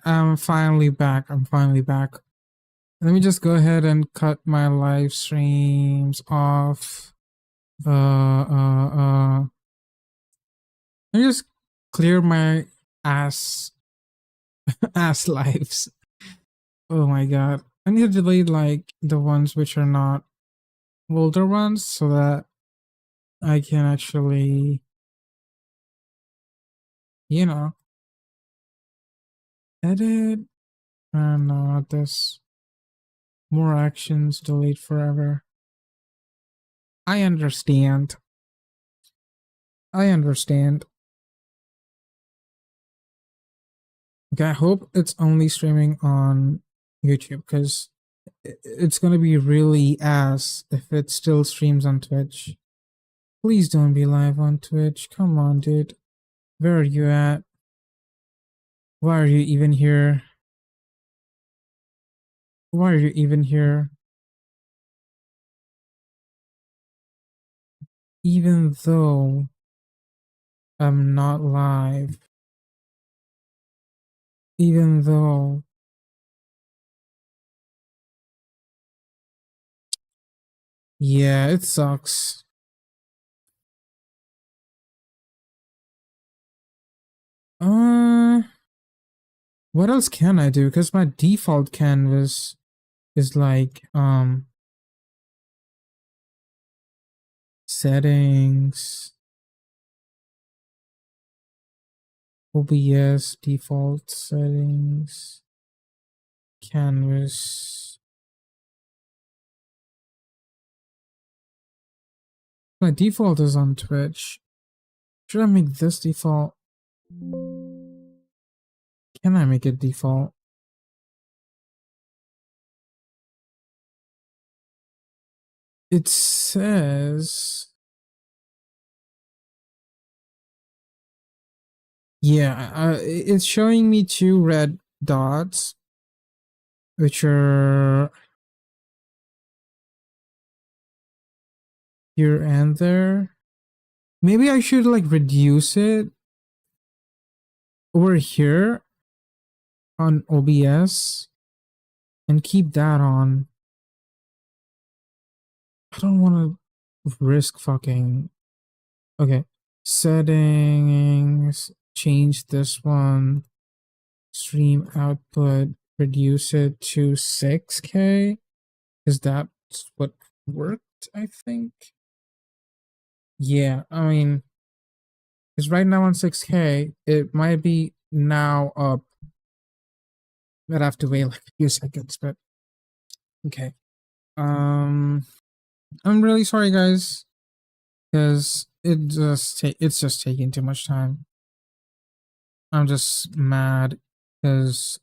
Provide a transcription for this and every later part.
I'm finally back. I'm finally back. Let me just go ahead and cut my live streams off. Let me just clear my ass ass lives. Oh my god. I need to delete like the ones which are not older ones so that I can actually, you know, edit. No, not this. More actions, delete forever. I understand. I understand. Okay, I hope it's only streaming on YouTube because it's gonna be really ass if it still streams on Twitch. Please don't be live on Twitch. Come on, dude. Where are you at? Why are you even here? Why are you even here? Even though I'm not live. Even though. Yeah, it sucks. Uh, what else can I do? Because my default canvas is like, settings, OBS default settings, canvas. My default is on Twitch. Should I make this default? Can I make it default? It says, yeah, it's showing me two red dots, which are here and there. Maybe I should like reduce it over here on OBS and keep that on. I don't want to risk fucking. Okay. Settings, change this one. Stream output, reduce it to 6K. Is that what worked? I think. Yeah, I mean, it's right now on 6K. It might be now up. I'd have to wait like a few seconds, but okay. I'm really sorry, guys, because it's just taking too much time. I'm just mad because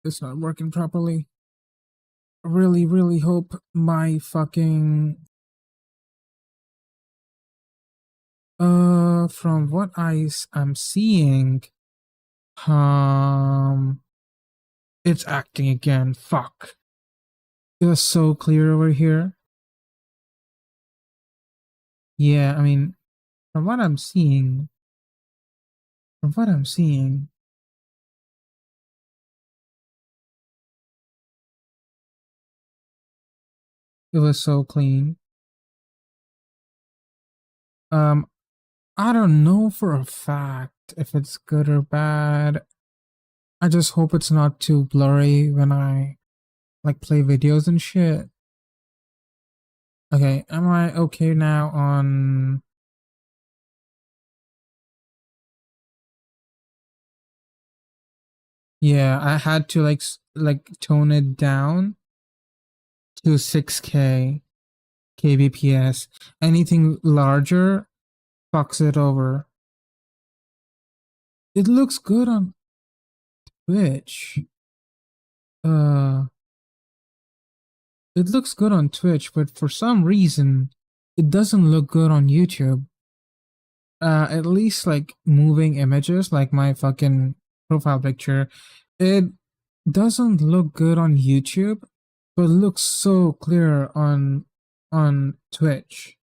it's not working properly. I really, really hope my fucking from what I'm seeing, um, it's acting again. Fuck. It was so clear over here. Yeah, I mean, from what I'm seeing, from what I'm seeing, it was so clean. Um, I don't know for a fact if it's good or bad. I just hope it's not too blurry when I like play videos and shit. Okay, am I okay now on? Yeah, I had to like tone it down to 6K kbps. Anything larger fucks it over. It looks good on Twitch. Uh, it looks good on Twitch, but for some reason, it doesn't look good on YouTube. At least like moving images, like my fucking profile picture, it doesn't look good on YouTube, but looks so clear on Twitch.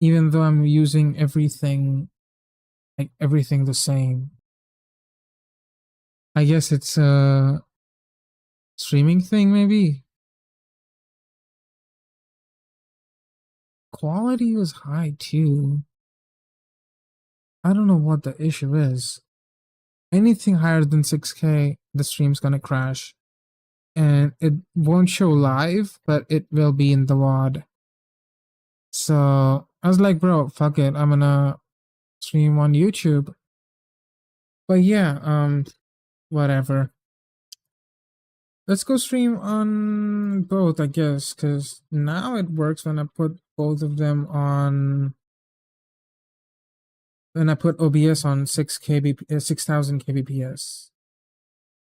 Even though I'm using everything, like everything the same. I guess it's a streaming thing, maybe. Quality was high too. I don't know what the issue is. Anything higher than 6K, the stream's gonna crash. And it won't show live, but it will be in the WOD. So I was like, bro, fuck it. I'm gonna stream on YouTube. But yeah, whatever. Let's go stream on both, I guess, because now it works when I put both of them on. When I put OBS on 6,000 kbps.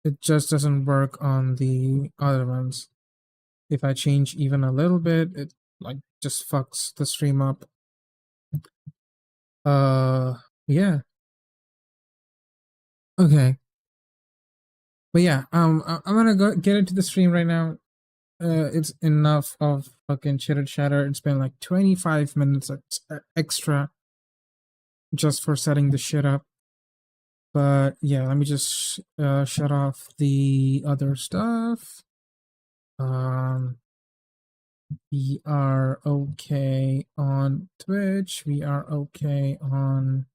It just doesn't work on the other ones. If I change even a little bit, it like just fucks the stream up. Yeah. Okay. But yeah, I'm gonna go get into the stream right now. It's enough of fucking chitter chatter. It's been like 25 minutes extra just for setting the shit up. But yeah, let me just shut off the other stuff. We are okay on Twitch. We are okay on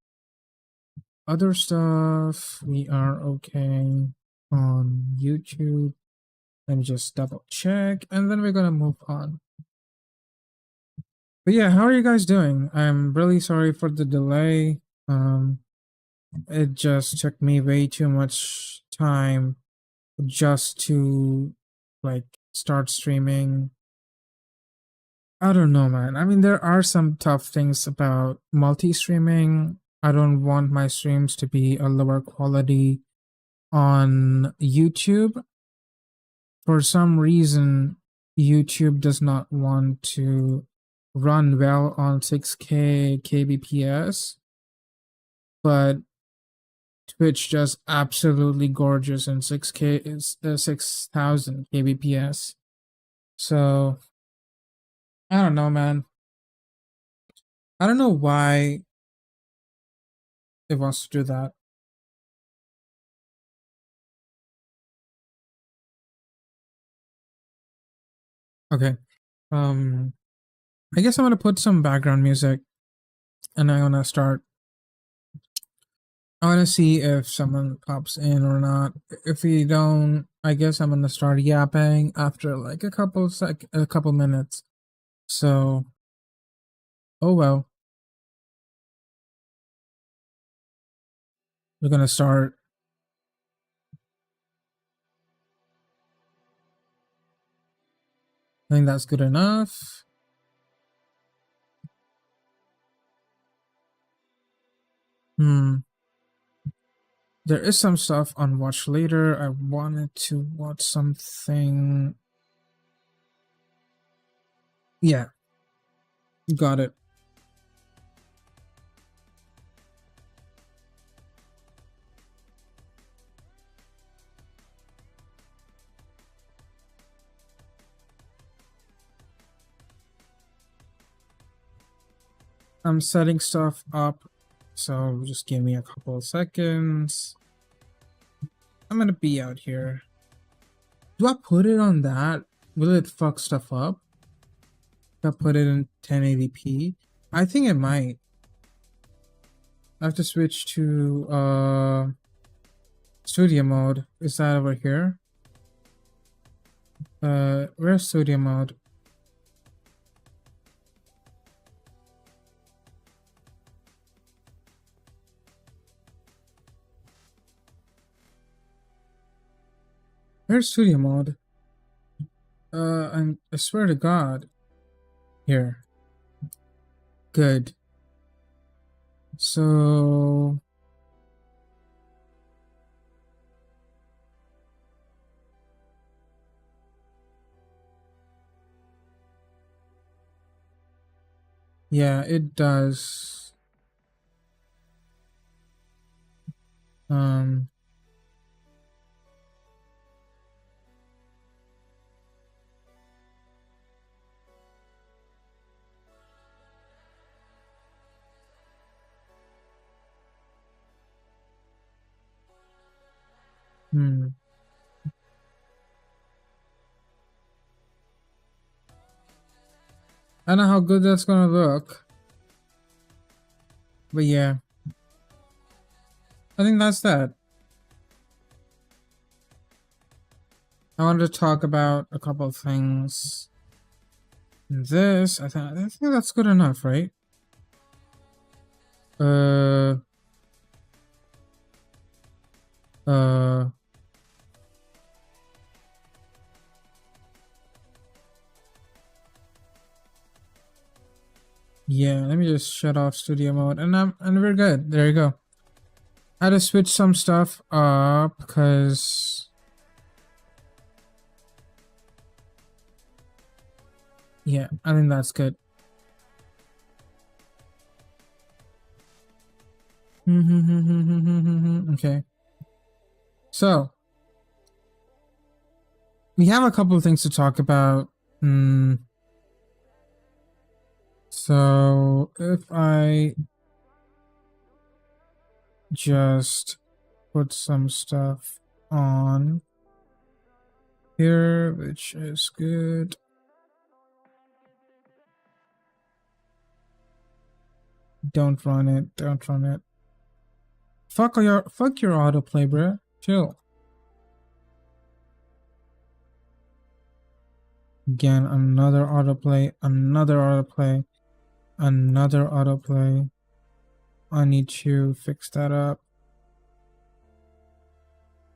other stuff. We are okay on YouTube. Let me just double check and then we're gonna move on. But yeah, how are you guys doing? I'm really sorry for the delay. It just took me way too much time just to like start streaming. I don't know, man. I mean, there are some tough things about multi-streaming. I don't want my streams to be a lower quality on YouTube. For some reason, YouTube does not want to run well on 6K kbps, but Twitch does absolutely gorgeous in 6K is 6,000 kbps. So I don't know, man. I don't know why it wants to do that. Okay. Um, I guess I'm gonna put some background music, and I'm gonna start. I want to see if someone pops in or not. If we don't, I guess I'm gonna start yapping after like a couple minutes. So, oh well, we're gonna start. I think that's good enough. Hmm. There is some stuff on watch later. I wanted to watch something. Yeah, got it. I'm setting stuff up, so just give me a couple of seconds. I'm gonna be out here. Do I put it on that? Will it fuck stuff up? If I put it in 1080p? I think it might. I have to switch to studio mode. Is that over here? Where's studio mode? Where's studio mode? I swear to God. Here. Good. So yeah, it does. Um I don't know how good that's gonna look. But yeah. I think that's that. I wanted to talk about a couple of things. This, I think that's good enough, right? Uh, yeah, let me just shut off studio mode and we're good. There you go. I had to switch some stuff up because yeah, I think that's good. Okay. So we have a couple of things to talk about. So if I just put some stuff on here, which is good. Don't run it. Don't run it. Fuck your autoplay, bruh. Chill. Again, another autoplay, another autoplay, another autoplay. I need to fix that up.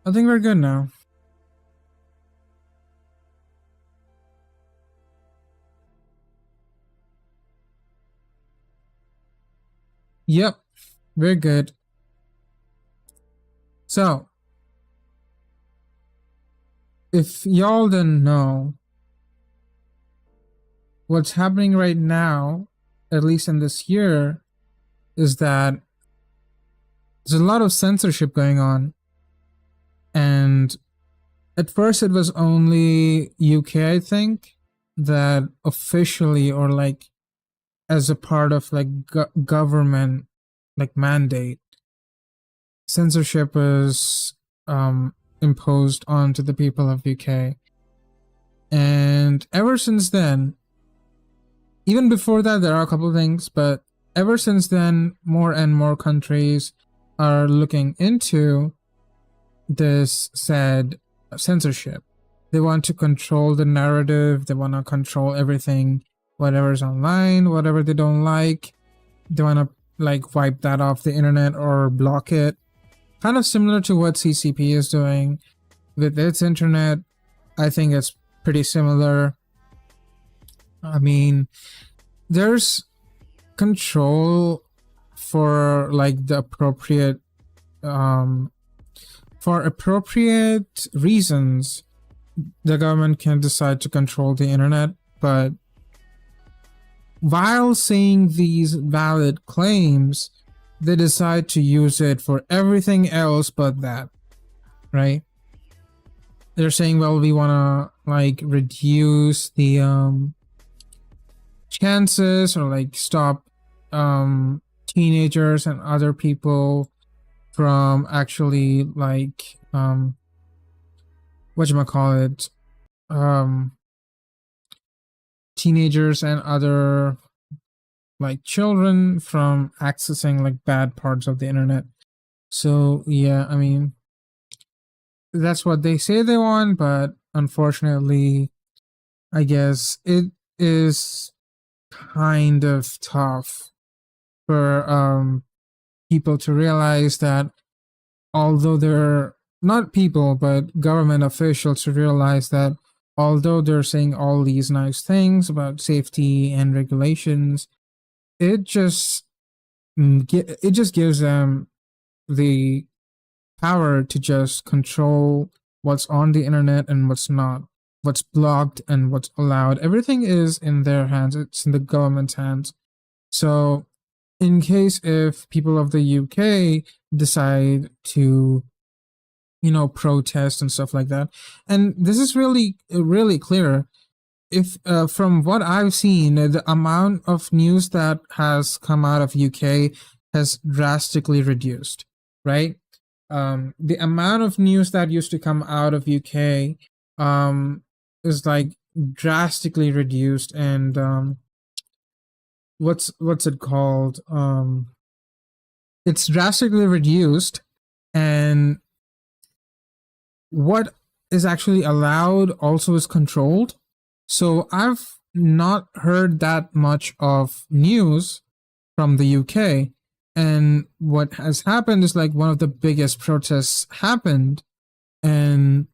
I think we're good now. Yep, we're good. So, if y'all didn't know, what's happening right now, at least in this year, is that there's a lot of censorship going on. And at first it was only UK, I think, that officially or like as a part of like government like mandate, censorship is imposed onto the people of UK. And ever since then, even before that, there are a couple of things, but ever since then, more and more countries are looking into this said censorship. They want to control the narrative. They want to control everything, whatever's online, whatever they don't like. They want to like wipe that off the internet or block it. Kind of similar to what CCP is doing with its internet. I think it's pretty similar. I mean, there's control for like the appropriate for appropriate reasons. The government can decide to control the internet, but while saying these valid claims, they decide to use it for everything else but that, right? They're saying, well, we want to like reduce the chances or like stop teenagers and other people from actually like whatchamacallit, teenagers and other like children from accessing like bad parts of the internet. So yeah, I mean, that's what they say they want, but unfortunately, I guess it is kind of tough for people to realize that although they're not people but government officials to realize that although they're saying all these nice things about safety and regulations, it just gives them the power to just control what's on the internet and what's not, what's blocked and what's allowed. Everything is in their hands. It's in the government's hands. So in case if people of the UK decide to, you know, protest and stuff like that, and this is really clear, if from what I've seen, the amount of news that has come out of UK has drastically reduced, right? The amount of news that used to come out of UK is like drastically reduced, and what's it called? It's drastically reduced, and what is actually allowed also is controlled. So I've not heard that much of news from the UK. And what has happened is like one of the biggest protests happened, and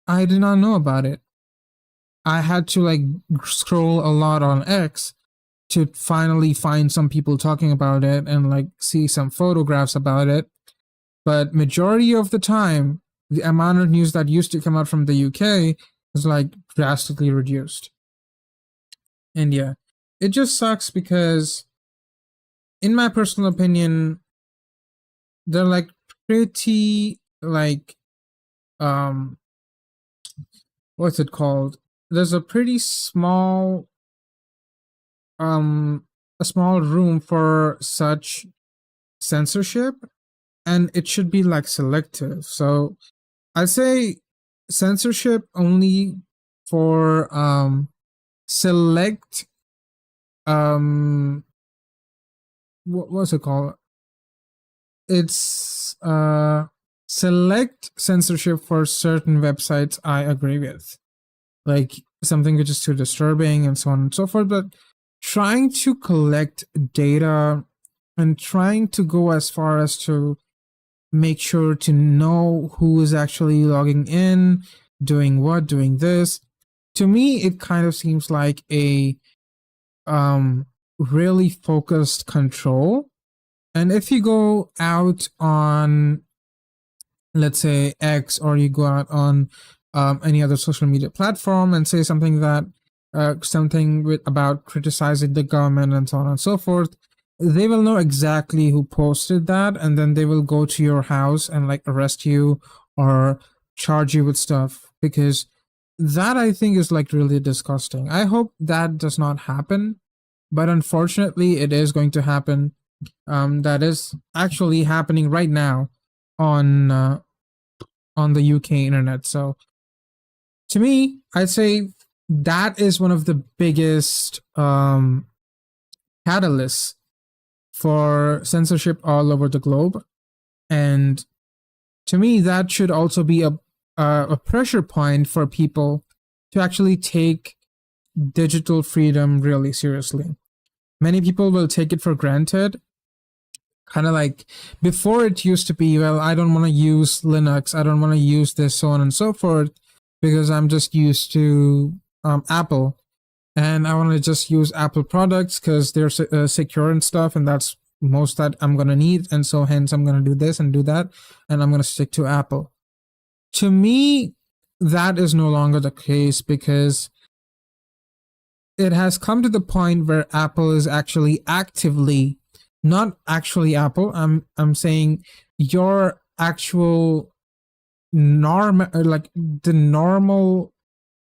I did not know about it. I had to like scroll a lot on X to finally find some people talking about it and like see some photographs about it. But majority of the time, the amount of news that used to come out from the UK is like drastically reduced. And yeah, it just sucks because, in my personal opinion, they're like pretty like um what's it called? There's a pretty um small room for such censorship, and it should be like selective. So I'd say censorship only for select um what's it called? It's select censorship for certain websites I agree with. Like something which is too disturbing and so on and so forth. But trying to collect data and trying to go as far as to make sure to know who is actually logging in, doing what, doing this. To me, it kind of seems like a really focused control. And if you go out on, let's say, X, or you go out on any other social media platform and say something that something about criticizing the government and so on and so forth, they will know exactly who posted that, and then they will go to your house and like arrest you or charge you with stuff, because that I think is like really disgusting. I hope that does not happen, but unfortunately it is going to happen. That is actually happening right now on the UK internet. So to me, I'd say that is one of the biggest catalysts for censorship all over the globe. And to me, that should also be a pressure point for people to actually take digital freedom really seriously. Many people will take it for granted. Kind of like before, it used to be, well, I don't want to use Linux, I don't want to use this, so on and so forth, because I'm just used to Apple, and I want to just use Apple products because they're secure and stuff, and that's most that I'm going to need. And so hence I'm going to do this and do that, and I'm going to stick to Apple. To me, that is no longer the case, because it has come to the point where Apple is actually actively, not actually Apple, I'm saying your actual norm, like the normal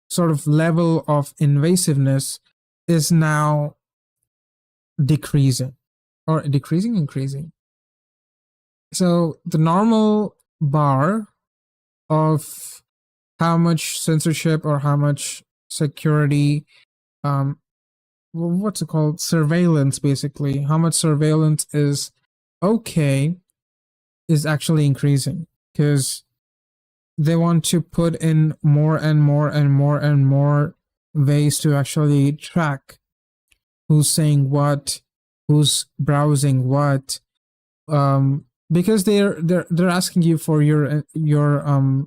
sort of level of invasiveness is now decreasing, or decreasing, increasing. So the normal bar of how much censorship or how much security, um what's it called, surveillance, basically how much surveillance is okay, is actually increasing, because they want to put in more and more and more and more ways to actually track who's saying what, who's browsing what, because they're asking you for your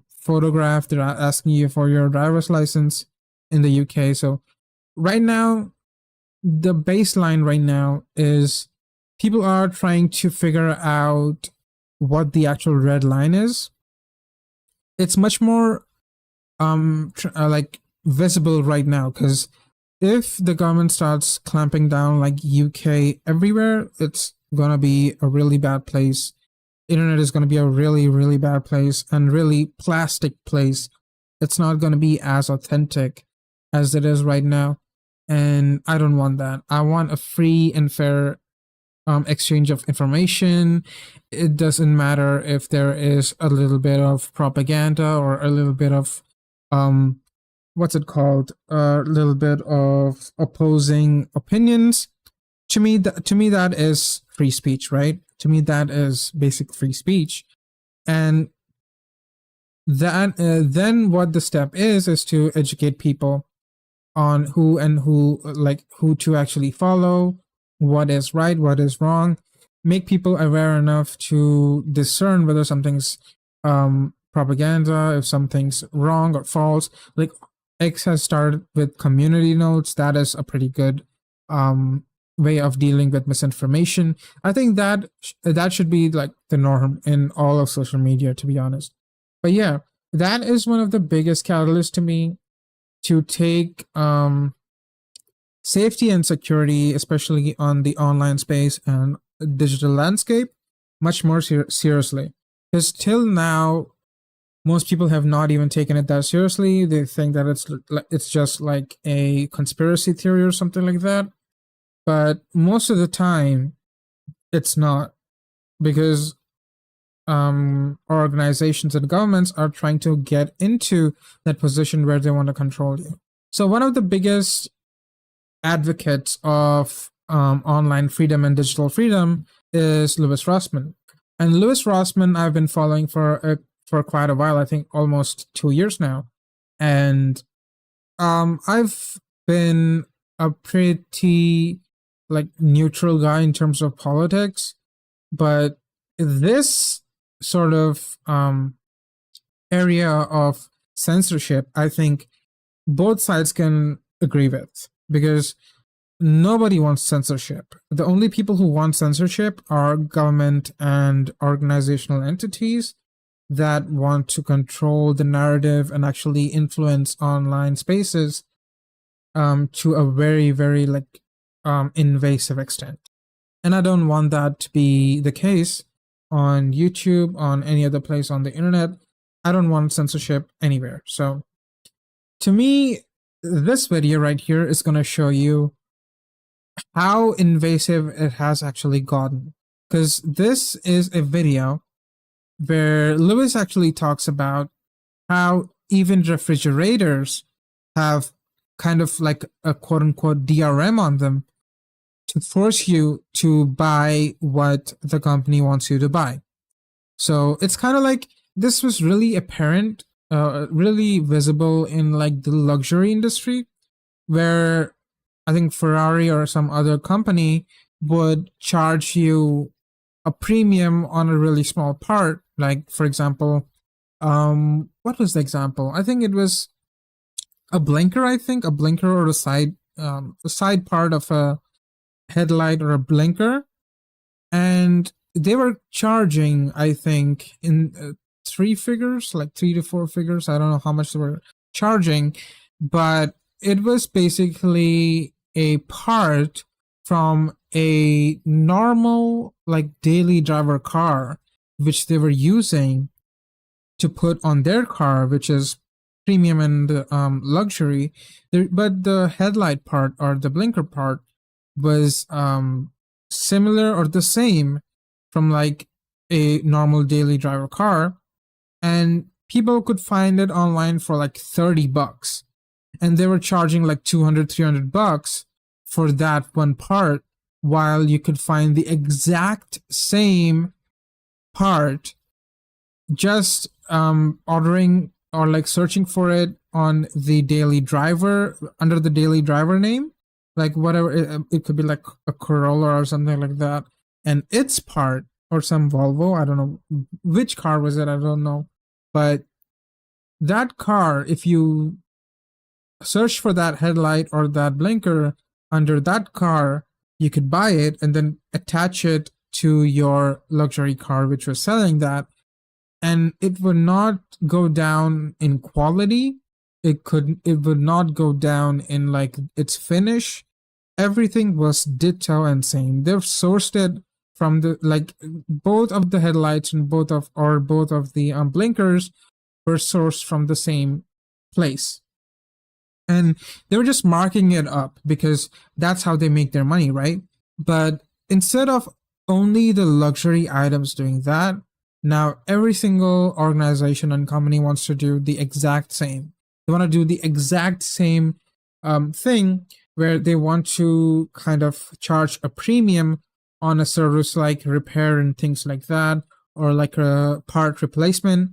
photograph, they're asking you for your driver's license in the UK. So right now, the baseline right now is people are trying to figure out what the actual red line is. It's much more like visible right now, because if the government starts clamping down like UK everywhere, it's gonna be a really bad place. Internet is gonna be a really, really bad place and really plastic place. It's not gonna be as authentic as it is right now. And I don't want that. I want a free and fair exchange of information. It doesn't matter if there is a little bit of propaganda or a little bit of what's it called, a little bit of opposing opinions. To me that is free speech, right? To me that is basic free speech. And that then what the step is to educate people on who to actually follow, what is right, what is wrong, make people aware enough to discern whether something's propaganda, if something's wrong or false. Like X has started with community notes. That is a pretty good way of dealing with misinformation. I think that should be like the norm in all of social media, to be honest. But yeah, that is one of the biggest catalysts to me to take safety and security, especially on the online space and digital landscape, much more seriously. Because till now, most people have not even taken it that seriously. They think that it's just like a conspiracy theory or something like that. But most of the time, it's not, because organizations and governments are trying to get into that position where they want to control you. So one of the biggest advocates of online freedom and digital freedom is Louis Rossmann. And Louis Rossmann I've been following for quite a while, I think almost 2 years now. And I've been a pretty like neutral guy in terms of politics, but this sort of area of censorship, I think both sides can agree with, because nobody wants censorship. The only people who want censorship are government and organizational entities that want to control the narrative and actually influence online spaces to a very, very like invasive extent. And I don't want that to be the case on YouTube, on any other place on the internet. I don't want censorship anywhere. So to me, this video right here is going to show you how invasive it has actually gotten. Because this is a video where Lewis actually talks about how even refrigerators have kind of like a quote unquote DRM on them to force you to buy what the company wants you to buy. So it's kind of like this was really apparent, really visible in like the luxury industry, where I think Ferrari or some other company would charge you a premium on a really small part. Like, for example, what was the example? I think it was a blinker. I think a blinker or the side part of a headlight or a blinker, and they were charging, I think, in 3 figures, like 3 to 4 figures. I don't know how much they were charging, but it was basically a part from a normal like daily driver car, which they were using to put on their car, which is premium and luxury. But the headlight part or the blinker part was similar or the same from like a normal daily driver car, and people could find it online for like $30, and they were charging like $200-300 for that one part, while you could find the exact same part just ordering or like searching for it on the daily driver, under the daily driver name, like whatever it could be, like a Corolla or something like that, and its part, or some Volvo, I don't know which car was it, I don't know, but that car, if you search for that headlight or that blinker under that car, you could buy it and then attach it to your luxury car which was selling that, and it would not go down in quality. It would not go down in like its finish. Everything was ditto and same. They've sourced it from the like both of the headlights and both of the blinkers were sourced from the same place, and they were just marking it up because that's how they make their money, right? But instead of only the luxury items doing that, now every single organization and company wants to do the exact same. They want to do the exact same thing where they want to kind of charge a premium on a service like repair and things like that, or like a part replacement,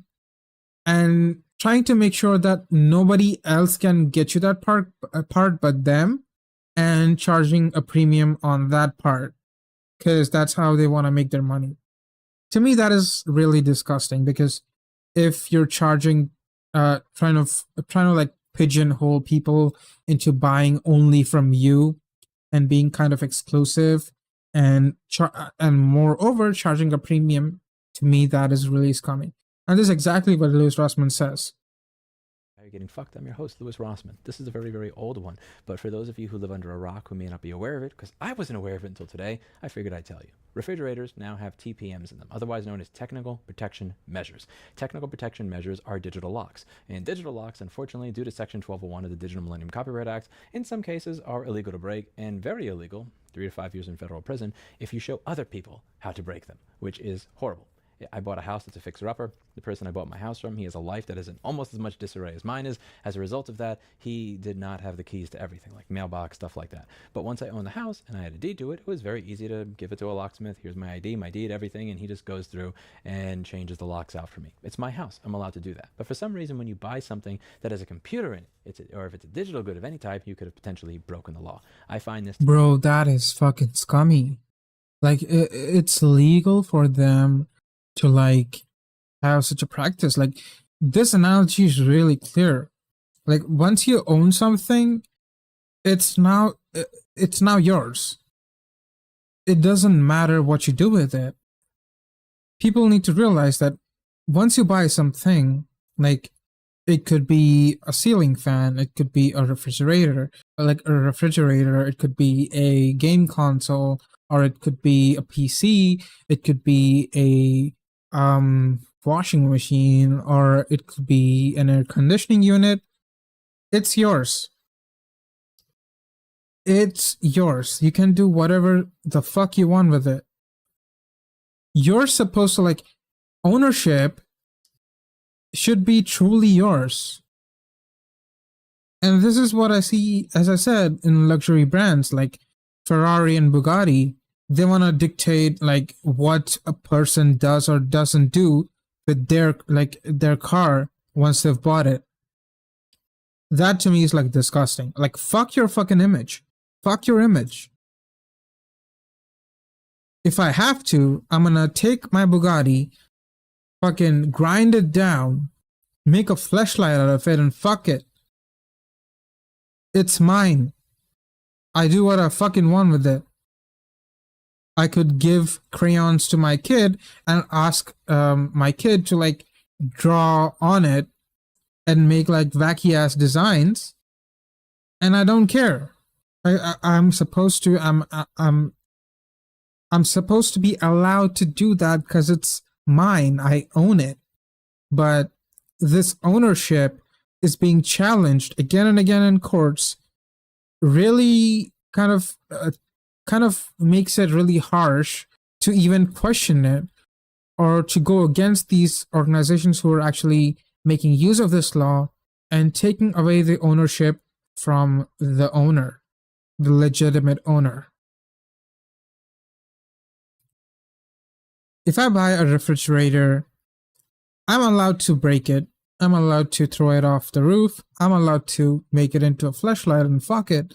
and trying to make sure that nobody else can get you that part but them, and charging a premium on that part because that's how they want to make their money. To me, that is really disgusting because if you're charging, trying to like pigeonhole people into buying only from you and being kind of exclusive, and moreover charging a premium, to me that is really scummy. And this is exactly what Louis Rossmann says. You're getting fucked. I'm your host, Louis Rossmann. This is a very, very old one, but for those of you who live under a rock who may not be aware of it, because I wasn't aware of it until today, I figured I'd tell you. Refrigerators now have TPMs in them, otherwise known as Technical Protection Measures. Technical Protection Measures are digital locks, and digital locks, unfortunately, due to Section 1201 of the Digital Millennium Copyright Act, in some cases are illegal to break, and very illegal, 3 to 5 years in federal prison, if you show other people how to break them, which is horrible. I bought a house that's a fixer-upper. The person I bought my house from, he has a life that is in almost as much disarray as mine is. As a result of that, he did not have the keys to everything, like mailbox, stuff like that. But once I owned the house and I had a deed to it, it was very easy to give it to a locksmith. Here's my ID, my deed, everything, and he just goes through and changes the locks out for me. It's my house. I'm allowed to do that. But for some reason, when you buy something that has a computer in it, or if it's a digital good of any type, you could have potentially broken the law. I find this... Bro, that is fucking scummy. Like, it's legal for them to like have such a practice. Like, this analogy is really clear. Like, once you own something, it's now yours. It doesn't matter what you do with it. People need to realize that once you buy something, like, it could be a ceiling fan, it could be a refrigerator, it could be a game console, or it could be a PC, it could be a washing machine, or it could be an air conditioning unit. It's yours. It's yours. You can do whatever the fuck you want with it. You're supposed to, like, ownership should be truly yours. And this is what I see, as I said, in luxury brands like Ferrari and Bugatti. They want to dictate like what a person does or doesn't do with their car once they've bought it. That to me is like disgusting. Like, fuck your fucking image. Fuck your image. If I have to, I'm gonna take my Bugatti, fucking grind it down, make a fleshlight out of it, and fuck it. It's mine. I do what I fucking want with it. I could give crayons to my kid and ask my kid to like draw on it and make like wacky ass designs, and I don't care. I'm supposed to. I'm supposed to be allowed to do that because it's mine. I own it. But this ownership is being challenged again and again in courts. Really kind of makes it really harsh to even question it or to go against these organizations who are actually making use of this law and taking away the ownership from the owner, the legitimate owner. If I buy a refrigerator, I'm allowed to break it. I'm allowed to throw it off the roof. I'm allowed to make it into a fleshlight and fuck it.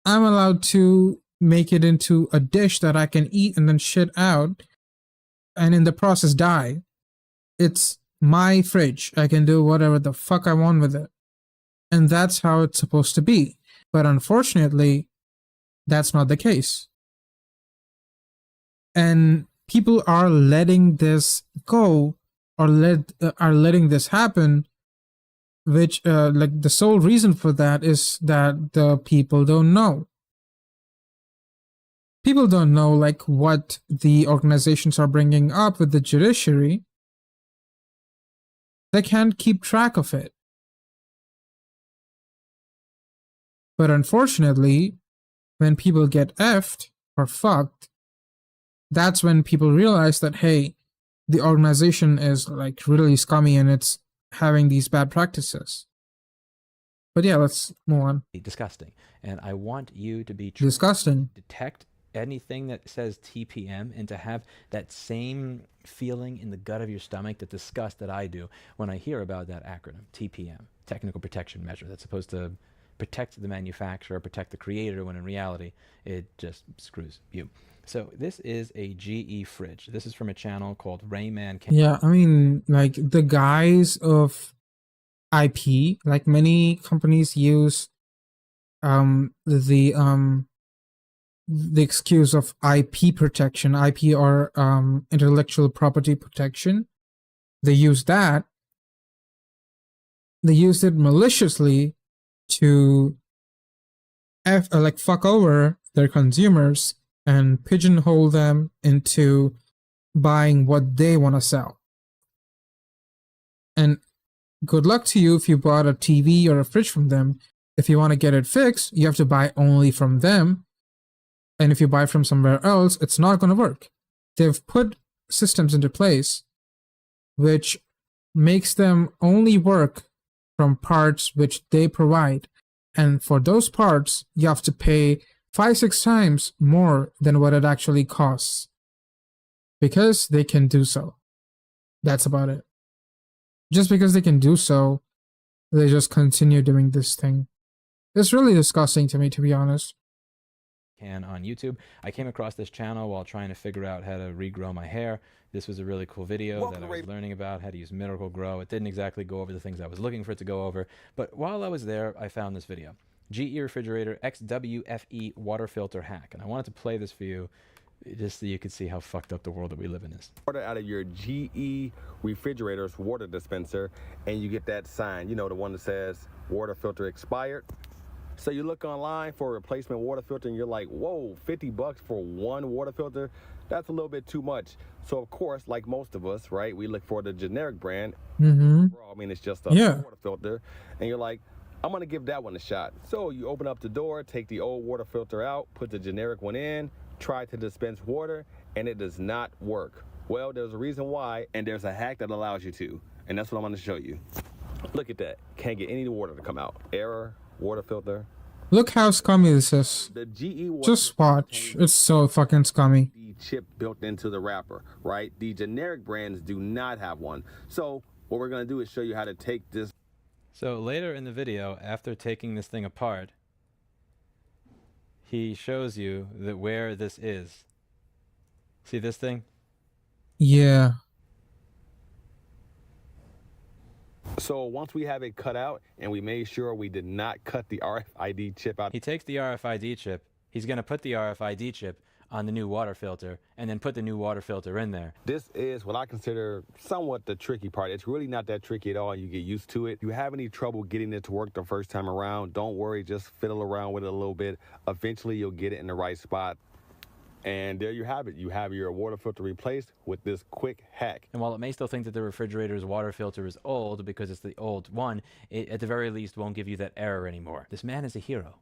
I'm allowed to make it into a dish that I can eat and then shit out and in the process die. It's my fridge. I can do whatever the fuck I want with it. And that's how it's supposed to be. But unfortunately, that's not the case. And people are letting this go or are letting this happen, which like the sole reason for that is that the people don't know. People don't know like what the organizations are bringing up with the judiciary. They can't keep track of it. But unfortunately, when people get effed or fucked, that's when people realize that, hey, the organization is like really scummy and it's having these bad practices. But yeah, let's move on. Disgusting. And I want you to be Disgusting. detect anything that says TPM and to have that same feeling in the gut of your stomach, that disgust that I do when I hear about that acronym, TPM, Technical Protection Measure, that's supposed to protect the manufacturer, protect the creator, when in reality, it just screws you. So this is a GE fridge. This is from a channel called Rayman. Yeah, I mean, like the guise of IP, like many companies use the excuse of IP protection, IP or intellectual property protection. They use that. They use it maliciously to like fuck over their consumers and pigeonhole them into buying what they want to sell. And good luck to you if you bought a TV or a fridge from them. If you want to get it fixed, you have to buy only from them. And if you buy from somewhere else, it's not going to work. They've put systems into place which makes them only work from parts which they provide. And for those parts, you have to pay 5-6 times more than what it actually costs. Because they can do so. That's about it. Just because they can do so, they just continue doing this thing. It's really disgusting to me, to be honest. On YouTube. I came across this channel while trying to figure out how to regrow my hair. This was a really cool video that I was learning about how to use Miracle-Gro. It didn't exactly go over the things I was looking for it to go over, but while I was there, I found this video. GE Refrigerator XWFE Water Filter Hack. And I wanted to play this for you just so you could see how fucked up the world that we live in is. Order out of your GE Refrigerator's water dispenser, and you get that sign, you know, the one that says water filter expired. So you look online for a replacement water filter and you're like, whoa, $50 for one water filter? That's a little bit too much. So of course, like most of us, right, we look for the generic brand. Mm-hmm. I mean, it's just a water filter. And you're like, I'm going to give that one a shot. So you open up the door, take the old water filter out, put the generic one in, try to dispense water, and it does not work. Well, there's a reason why, and there's a hack that allows you to. And that's what I'm going to show you. Look at that. Can't get any water to come out. Error. Water filter. Look how scummy this is. The GE just watch. It's so fucking scummy. The chip built into the wrapper, right? The generic brands do not have one. So what we're going to do is show you how to take this. So later in the video, after taking this thing apart, he shows you that where this is. See this thing? Yeah. So once we have it cut out and we made sure we did not cut the RFID chip out. He takes the RFID chip. He's going to put the RFID chip on the new water filter and then put the new water filter in there. This is what I consider somewhat the tricky part. It's really not that tricky at all. You get used to it. If you have any trouble getting it to work the first time around, don't worry. Just fiddle around with it a little bit. Eventually you'll get it in the right spot. And there you have it. You have your water filter replaced with this quick hack. And while it may still think that the refrigerator's water filter is old because it's the old one, it at the very least won't give you that error anymore. This man is a hero.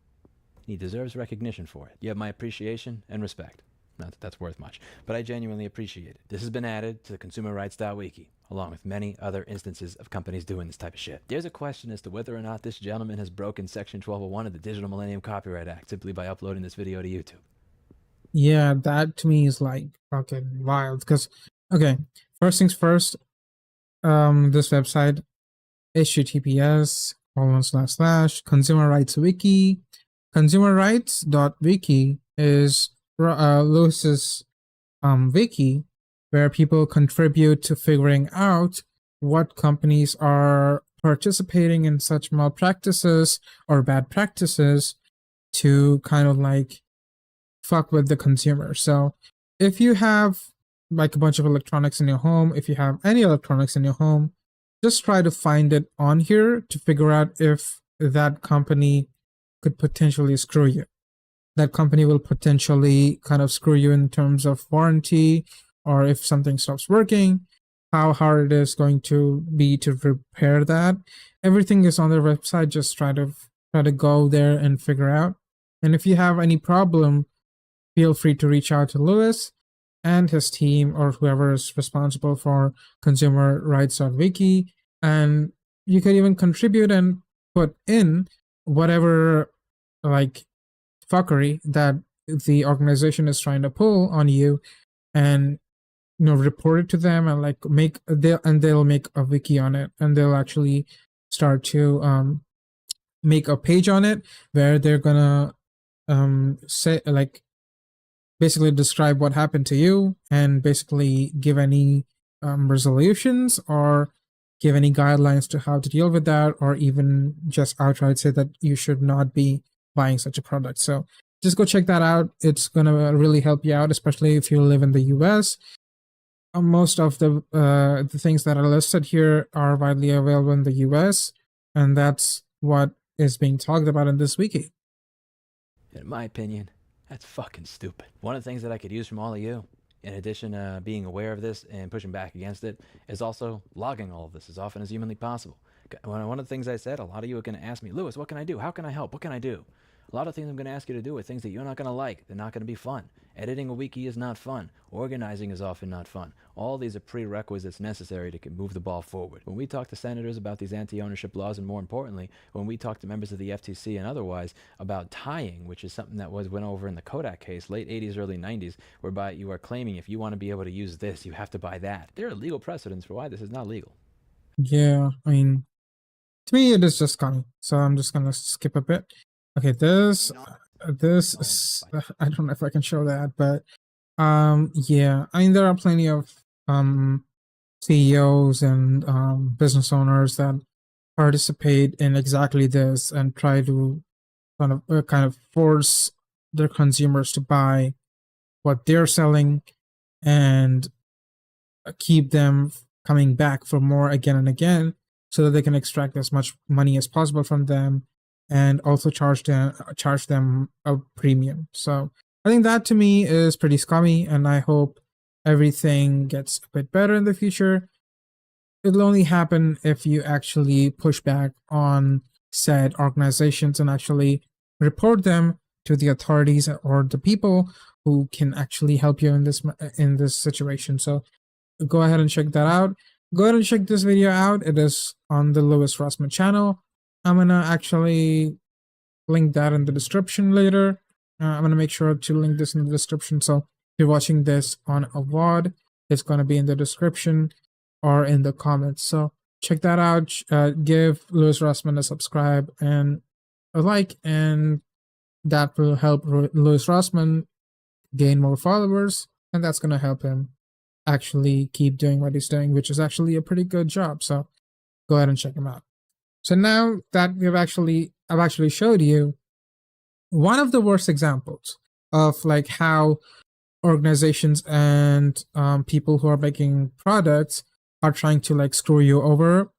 He deserves recognition for it. You have my appreciation and respect. Not that that's worth much, but I genuinely appreciate it. This has been added to the ConsumerRights.wiki, along with many other instances of companies doing this type of shit. There's a question as to whether or not this gentleman has broken Section 1201 of the Digital Millennium Copyright Act simply by uploading this video to YouTube. Yeah, that to me is like fucking wild. Because, okay, first things first, this website, https://consumerrightswiki. Consumerrights.wiki is Lewis's wiki, where people contribute to figuring out what companies are participating in such malpractices or bad practices to kind of like fuck with the consumer. So if you have like a bunch of electronics in your home, if you have any electronics in your home, just try to find it on here to figure out if that company could potentially screw you. That company will potentially kind of screw you in terms of warranty, or if something stops working, how hard it is going to be to repair that. Everything is on their website. Just try to go there and figure out. And if you have any problem, feel free to reach out to Lewis. and his team, or whoever is responsible for consumer rights.wiki. And you could even contribute and put in whatever like fuckery that the organization is trying to pull on you, and report it to them, and like they'll make a wiki on it, and they'll actually start to make a page on it where they're gonna say, like, basically describe what happened to you, and basically give any resolutions, or give any guidelines to how to deal with that, or even just outright say that you should not be buying such a product. So just go check that out. It's gonna really help you out, especially if you live in the US. Most of the things that are listed here are widely available in the US, and that's what is being talked about in this wiki. In my opinion, that's fucking stupid. One of the things that I could use from all of you, in addition to being aware of this and pushing back against it, is also logging all of this as often as humanly possible. One of the things I said, a lot of you are going to ask me, Lewis, what can I do? How can I help? What can I do? A lot of things I'm going to ask you to do are things that you're not going to like. They're not going to be fun. Editing a wiki is not fun. Organizing is often not fun. All these are prerequisites necessary to move the ball forward. When we talk to senators about these anti-ownership laws, and more importantly, when we talk to members of the FTC and otherwise about tying, which is something that went over in the Kodak case, late 80s, early 90s, whereby you are claiming if you want to be able to use this, you have to buy that. There are legal precedents for why this is not legal. Yeah, I mean, to me, it is just coming. So I'm just going to skip a bit. Okay, this is, I don't know if I can show that, but yeah, I mean, there are plenty of CEOs and business owners that participate in exactly this, and try to kind of force their consumers to buy what they're selling, and keep them coming back for more again and again, so that they can extract as much money as possible from them, and also charge them a premium. So I think that, to me, is pretty scummy, and I hope everything gets a bit better in the future. It'll only happen if you actually push back on said organizations and actually report them to the authorities or the people who can actually help you in this situation. So go ahead and check that out. Go ahead and check this video out. It is on the Lewis Rossmann channel. I'm gonna actually link that in the description later. I'm gonna make sure to link this in the description. So if you're watching this on a VOD, it's gonna be in the description or in the comments. So check that out. Give Lewis Rossmann a subscribe and a like, and that will help Lewis Rossmann gain more followers, and that's gonna help him actually keep doing what he's doing, which is actually a pretty good job. So go ahead and check him out. So now that I've actually showed you one of the worst examples of like how organizations and people who are making products are trying to like screw you over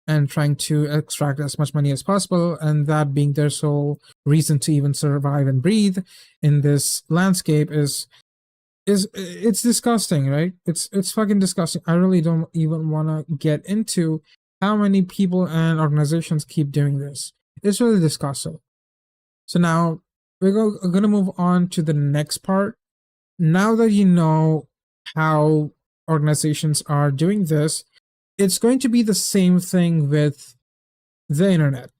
and trying to extract as much money as possible, and that being their sole reason to even survive and breathe in this landscape is it's disgusting, right? It's fucking disgusting. I really don't even want to get into how many people and organizations keep doing this. It's really disgusting. So now we're going to move on to the next part. Now that you know how organizations are doing this, it's going to be the same thing with the internet.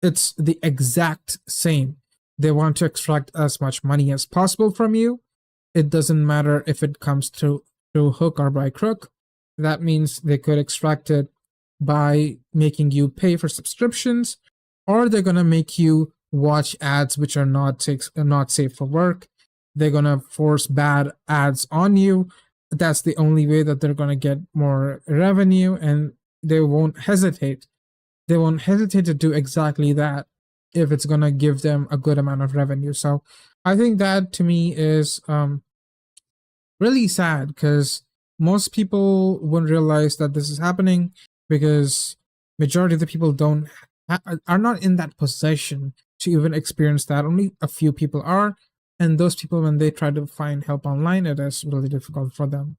It's the exact same. They want to extract as much money as possible from you. It doesn't matter if it comes through hook or by crook. That means they could extract it by making you pay for subscriptions, or they're going to make you watch ads which are not safe for work. They're going to force bad ads on you. That's the only way that they're going to get more revenue, and they won't hesitate. They won't hesitate to do exactly that if it's going to give them a good amount of revenue. So I think that, to me, is really sad, because most people wouldn't realize that this is happening, because majority of the people are not in that position to even experience that. Only a few people are, and those people, when they try to find help online, it is really difficult for them.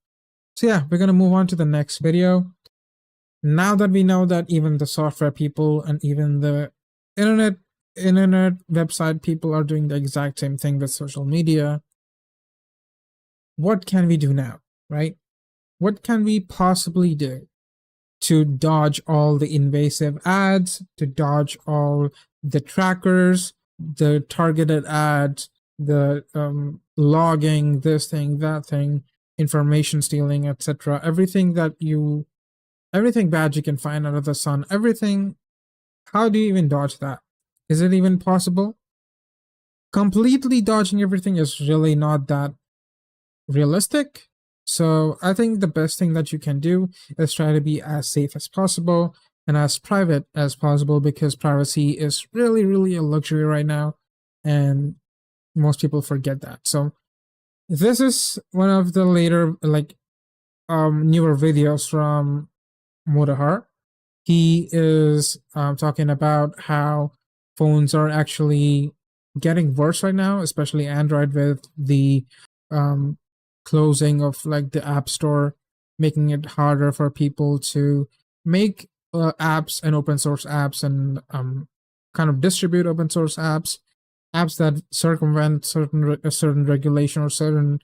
So yeah, we're going to move on to the next video. Now that we know that even the software people and even the internet website people are doing the exact same thing with social media, what can we do now, right? What can we possibly do to dodge all the invasive ads, to dodge all the trackers, the targeted ads, the logging, this thing, that thing, information stealing, etc. Everything bad you can find under the sun, everything. How do you even dodge that? Is it even possible? Completely dodging everything is really not that realistic. So I think the best thing that you can do is try to be as safe as possible and as private as possible, because privacy is really, really a luxury right now, and most people forget that. So this is one of the later, newer videos from Mudahar. He is talking about how phones are actually getting worse right now, especially Android, with the closing of like the App Store, making it harder for people to make apps and open source apps, and kind of distribute open source apps that circumvent certain regulation or certain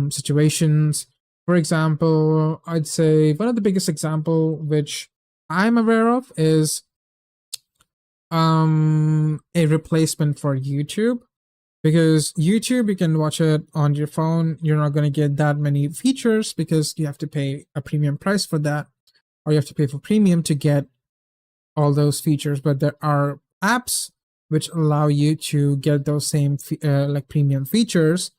situations. For example, I'd say one of the biggest example which I'm aware of is a replacement for YouTube, because YouTube, you can watch it on your phone. You're not going to get that many features because you have to pay a premium price for that, or you have to pay for premium to get all those features. But there are apps which allow you to get those same premium features,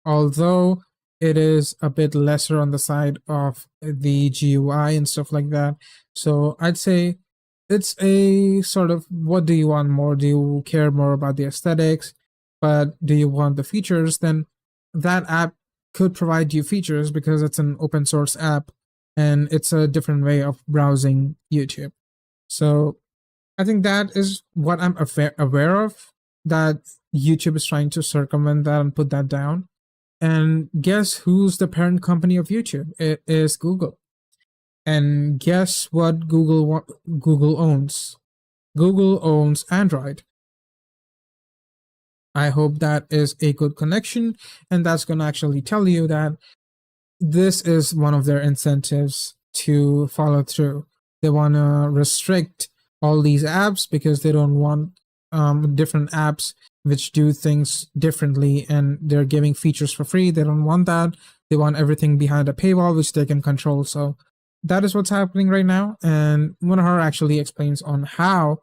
although it is a bit lesser on the side of the GUI and stuff like that. So I'd say it's a sort of, what do you want more? Do you care more about the aesthetics, but do you want the features? Then that app could provide you features because it's an open source app and it's a different way of browsing YouTube. So I think that is what I'm aware of, that YouTube is trying to circumvent that and put that down. And guess who's the parent company of YouTube? It is Google. And guess what Google owns? Google owns Android. I hope that is a good connection, and that's going to actually tell you that this is one of their incentives to follow through. They want to restrict all these apps because they don't want different apps which do things differently and they're giving features for free. They don't want that. They want everything behind a paywall which they can control. So that is what's happening right now. And Mudahar actually explains on how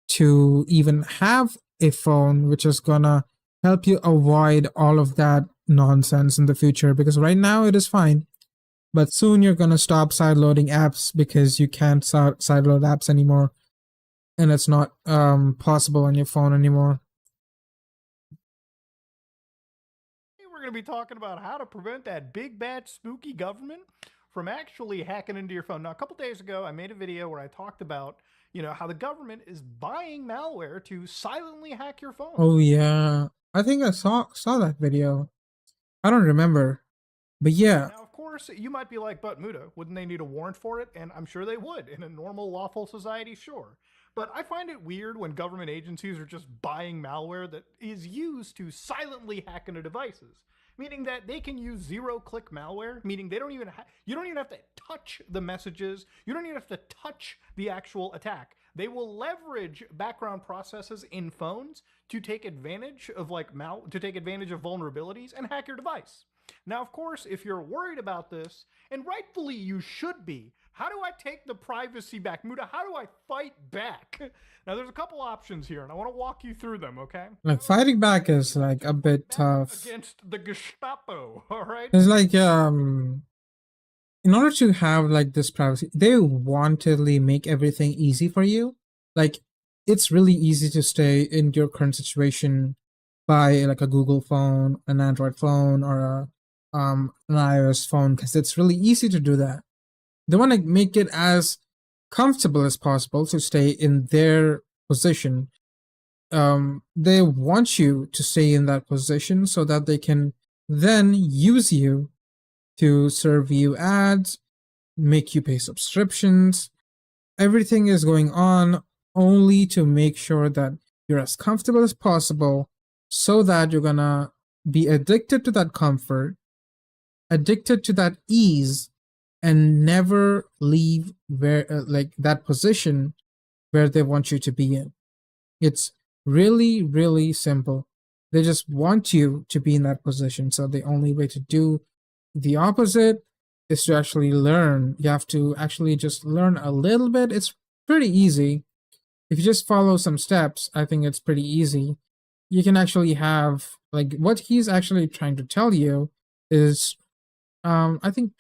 to even have a phone which is gonna help you avoid all of that nonsense in the future, because right now it is fine, but soon you're gonna stop sideloading apps because you can't sideload apps anymore, and it's not possible on your phone anymore. We're going to be talking about how to prevent that big bad spooky government from actually hacking into your phone. Now, a couple days ago, I made a video where I talked about, how the government is buying malware to silently hack your phone. Oh yeah, I think I saw that video. I don't remember, but yeah. Now, of course, you might be like, but Muda, wouldn't they need a warrant for it? And I'm sure they would. In a normal, lawful society, sure. But I find it weird when government agencies are just buying malware that is used to silently hack into devices. Meaning that they can use zero-click malware, meaning they don't even you don't even have to touch the messages, you don't even have to touch the actual attack. They will leverage background processes in phones to take advantage of vulnerabilities and hack your device. Now, of course, if you're worried about this, and rightfully you should be, how do I take the privacy back? Muda, how do I fight back? Now, there's a couple options here, and I want to walk you through them, okay? Like, fighting back is like a bit tough. Against the Gestapo, all right? It's like, in order to have like this privacy, they wantedly make everything easy for you. Like, it's really easy to stay in your current situation by like a Google phone, an Android phone, or an iOS phone, because it's really easy to do that. They want to make it as comfortable as possible to stay in their position. They want you to stay in that position so that they can then use you to serve you ads, make you pay subscriptions. Everything is going on only to make sure that you're as comfortable as possible, so that you're gonna be addicted to that comfort addicted to that ease and never leave where like that position where they want you to be in. It's really, really simple. They just want you to be in that position. So the only way to do the opposite is to actually learn. You have to actually just learn a little bit. It's pretty easy. If you just follow some steps, I think it's pretty easy. You can actually have like what he's actually trying to tell you is I think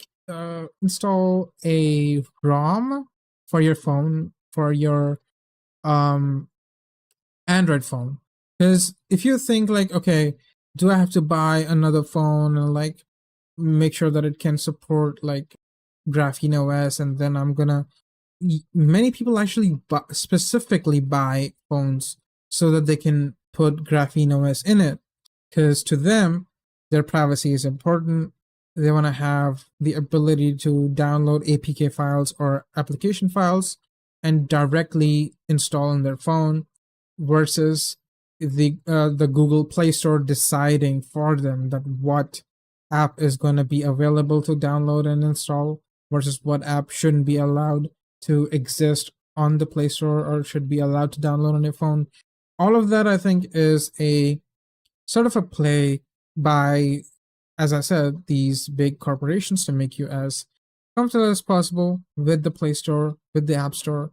install a ROM for your phone, for your um Android phone. Because if you think like, okay, do I have to buy another phone and like make sure that it can support like Graphene OS, and then I'm gonna. Many people actually specifically buy phones so that they can put Graphene OS in it, because to them, their privacy is important. They want to have the ability to download APK files or application files and directly install on their phone, versus the Google Play Store deciding for them that what app is going to be available to download and install versus what app shouldn't be allowed to exist on the Play Store or should be allowed to download on your phone. All of that, I think, is a sort of a play by, as I said, these big corporations to make you as comfortable as possible with the Play Store, with the App Store,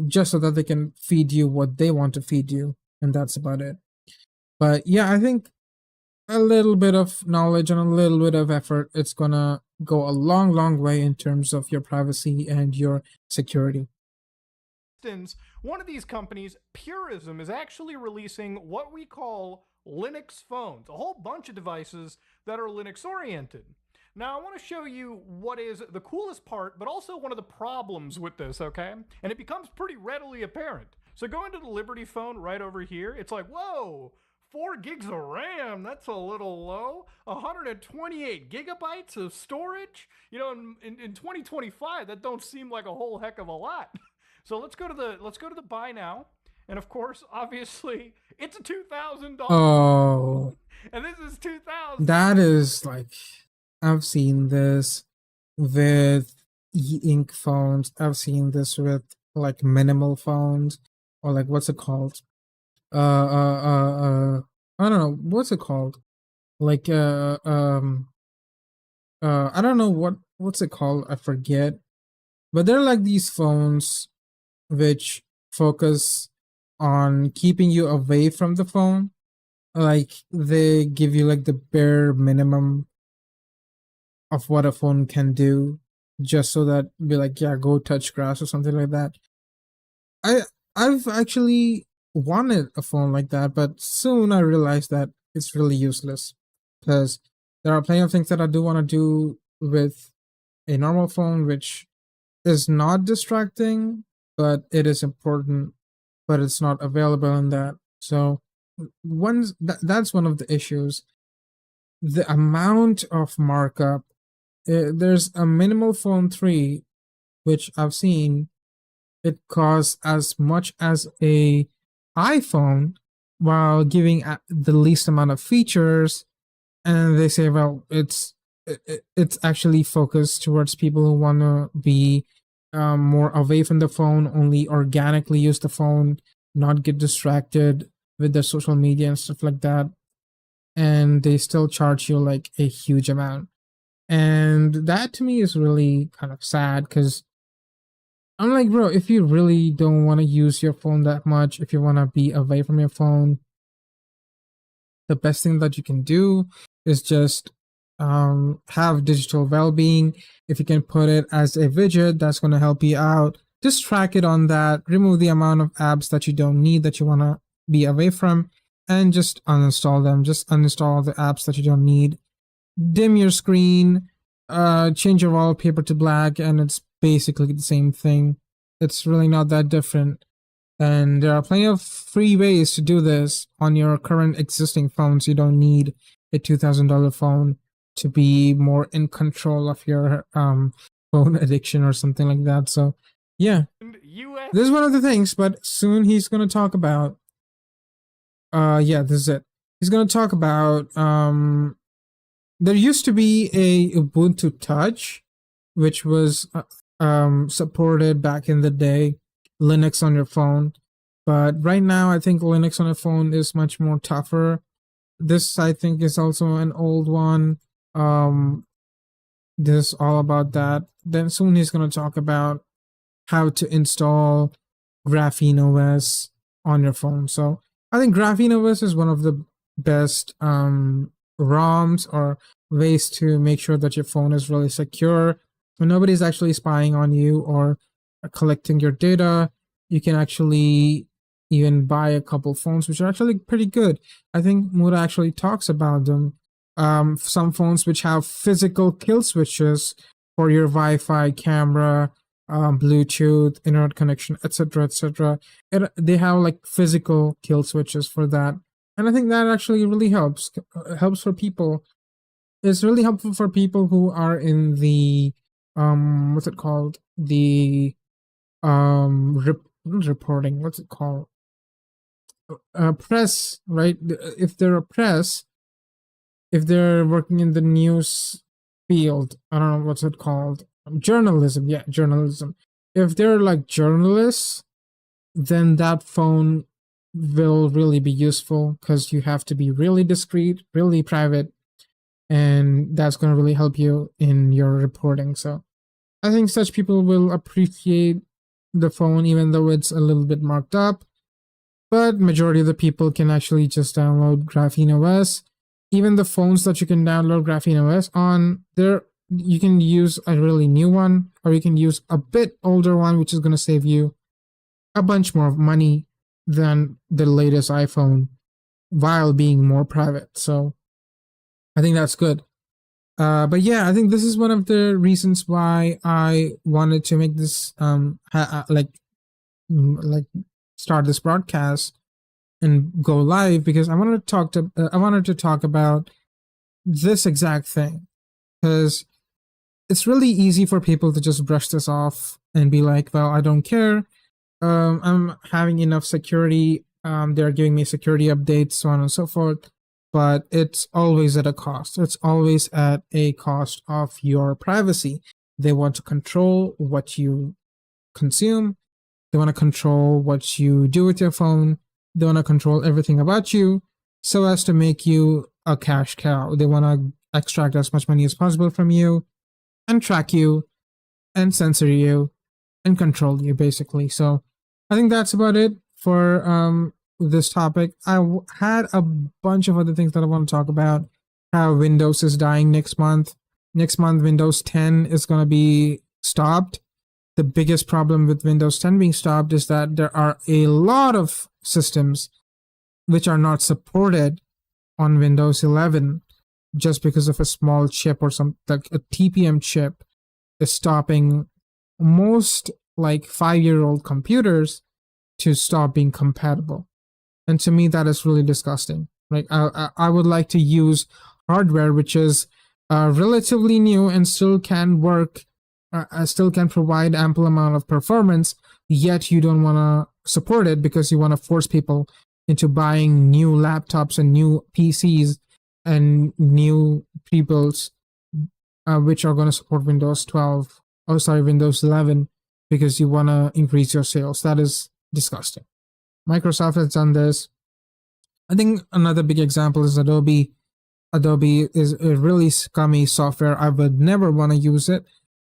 just so that they can feed you what they want to feed you. And that's about it. But yeah, I think a little bit of knowledge and a little bit of effort, it's gonna go a long, long way in terms of your privacy and your security. One of these companies, Purism, is actually releasing what we call Linux phones, a whole bunch of devices that are Linux oriented. Now, I want to show you what is the coolest part, but also one of the problems with this, okay? And it becomes pretty readily apparent. So go into the Liberty phone right over here. It's like, whoa, 4 gigs of RAM, that's a little low. 128 gigabytes of storage? You know, in 2025, that don't seem like a whole heck of a lot. So let's go to the buy now. And of course, obviously, it's a $2,000. Oh. And this is $2,000. That is like, I've seen this with e-ink phones. I've seen this with like minimal phones, or like what's it called? I don't know what's it called. Like I don't know what's it called. I forget. But they're like these phones which focus on keeping you away from the phone. Like they give you like the bare minimum of what a phone can do, just so that be like, yeah, go touch grass or something like that. I've actually wanted a phone like that, but soon I realized that it's really useless, because there are plenty of things that I do want to do with a normal phone, which is not distracting, but it is important, but it's not available in that. So that's one of the issues. The amount of markup. There's a minimal phone 3, which I've seen. It costs as much as a iPhone while giving the least amount of features, and they say, well, it's actually focused towards people who want to be more away from the phone, only organically use the phone, not get distracted with their social media and stuff like that. And they still charge you like a huge amount, and that to me is really kind of sad, because I'm like, bro, if you really don't want to use your phone that much, if you want to be away from your phone, the best thing that you can do is just have digital well-being. If you can put it as a widget, that's going to help you out. Just track it on that, remove the amount of apps that you don't need, that you want to be away from, and just uninstall them. Just uninstall the apps that you don't need. Dim your screen, change your wallpaper to black, and it's basically the same thing. It's really not that different. And there are plenty of free ways to do this on your current existing phones. You don't need a $2,000 phone to be more in control of your phone addiction or something like that. So yeah, this is one of the things, but soon he's going to talk about yeah, this is it. He's going to talk about there used to be a Ubuntu Touch, which was supported back in the day, Linux on your phone. But right now, I think Linux on a phone is much more tougher. This, I think, is also an old one. This is all about that. Then soon he's going to talk about how to install Graphene OS on your phone. So I think Graphene OS is one of the best ROMs or ways to make sure that your phone is really secure. When nobody's actually spying on you or collecting your data, you can actually even buy a couple phones, which are actually pretty good. I think Muda actually talks about them. Some phones which have physical kill switches for your Wi-Fi, camera, Bluetooth, internet connection, etc., etc. They have like physical kill switches for that, and I think that actually really helps. Helps for people. It's really helpful for people who are in the what's it called? The reporting. What's it called? Press, right? If they're a press, if they're working in the news field, I don't know what's it called. Journalism, yeah, journalism. If they're like journalists, then that phone will really be useful because you have to be really discreet, really private, and that's going to really help you in your reporting. So I think such people will appreciate the phone even though it's a little bit marked up, but majority of the people can actually just download Graphene OS. Even the phones that you can download Graphene OS on, you can use a really new one, or you can use a bit older one, which is going to save you a bunch more money than the latest iPhone while being more private. So I think that's good. But yeah, I think this is one of the reasons why I wanted to make this start this broadcast and go live, because I wanted to talk about this exact thing, because it's really easy for people to just brush this off and be like, well, I don't care. I'm having enough security. They're giving me security updates, so on and so forth. But it's always at a cost. It's always at a cost of your privacy. They want to control what you consume. They want to control what you do with your phone. They want to control everything about you so as to make you a cash cow. They want to extract as much money as possible from you and track you and censor you and control you, basically. So I think that's about it for this topic. I had a bunch of other things that I want to talk about. How Windows is dying next month. Next month, Windows 10 is going to be stopped. The biggest problem with Windows 10 being stopped is that there are a lot of systems which are not supported on Windows 11 just because of a small chip or some like a TPM chip is stopping most like 5-year-old computers to stop being compatible. And to me, that is really disgusting. Like I would like to use hardware which is relatively new and still can work, still can provide ample amount of performance, yet you don't want to support it because you want to force people into buying new laptops and new PCs and new pre-builds which are going to support Windows 11 because you want to increase your sales. That is disgusting. Microsoft has done this. I think another big example is Adobe. Adobe is a really scummy software. I would never want to use it.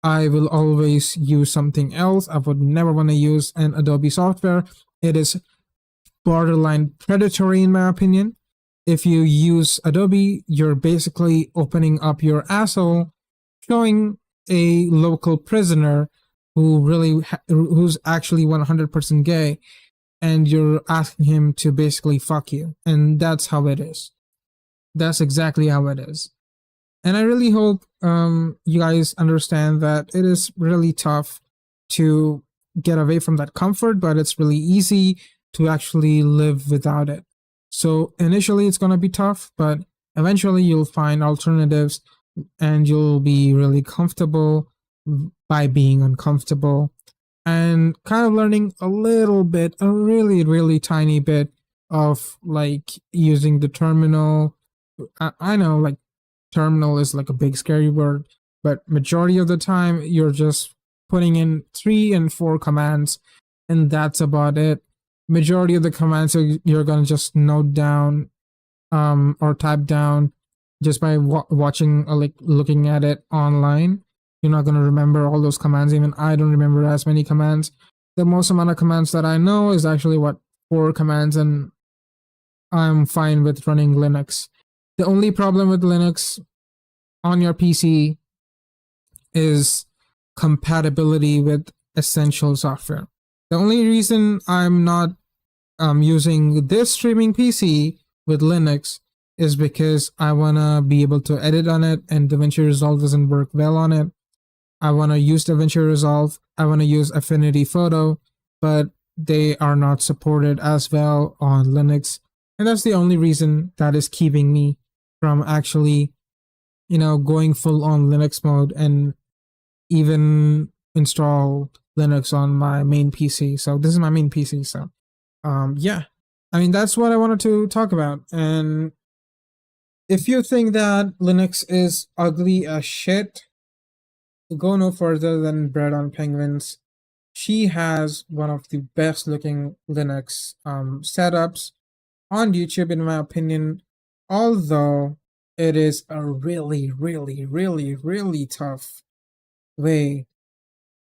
I will always use something else. I would never want to use an Adobe software. It is borderline predatory in my opinion. If you use Adobe, you're basically opening up your asshole, showing a local prisoner who's actually 100% gay, and you're asking him to basically fuck you. And that's how it is. That's exactly how it is. And I really hope you guys understand that it is really tough to get away from that comfort, but it's really easy to actually live without it. So initially it's going to be tough, but eventually you'll find alternatives and you'll be really comfortable by being uncomfortable and kind of learning a little bit, a really, really tiny bit of like using the terminal. I know like terminal is like a big scary word, but majority of the time you're just putting in 3 and 4 commands, and that's about it. Majority of the commands you're gonna just note down, or type down just by watching, like looking at it online. You're not gonna remember all those commands. Even I don't remember as many commands. The most amount of commands that I know is actually 4 commands, and I'm fine with running Linux. The only problem with Linux on your PC is compatibility with essential software. The only reason I'm not using this streaming PC with Linux is because I want to be able to edit on it, and DaVinci Resolve doesn't work well on it. I want to use DaVinci Resolve. I want to use Affinity Photo, but they are not supported as well on Linux. And that's the only reason that is keeping me from actually, going full on Linux mode and even install Linux on my main PC. So this is my main PC. So, yeah, I mean, that's what I wanted to talk about. And if you think that Linux is ugly as shit, go no further than Bread on Penguins. She has one of the best looking Linux setups on YouTube, in my opinion, although it is a really, really, really, really tough way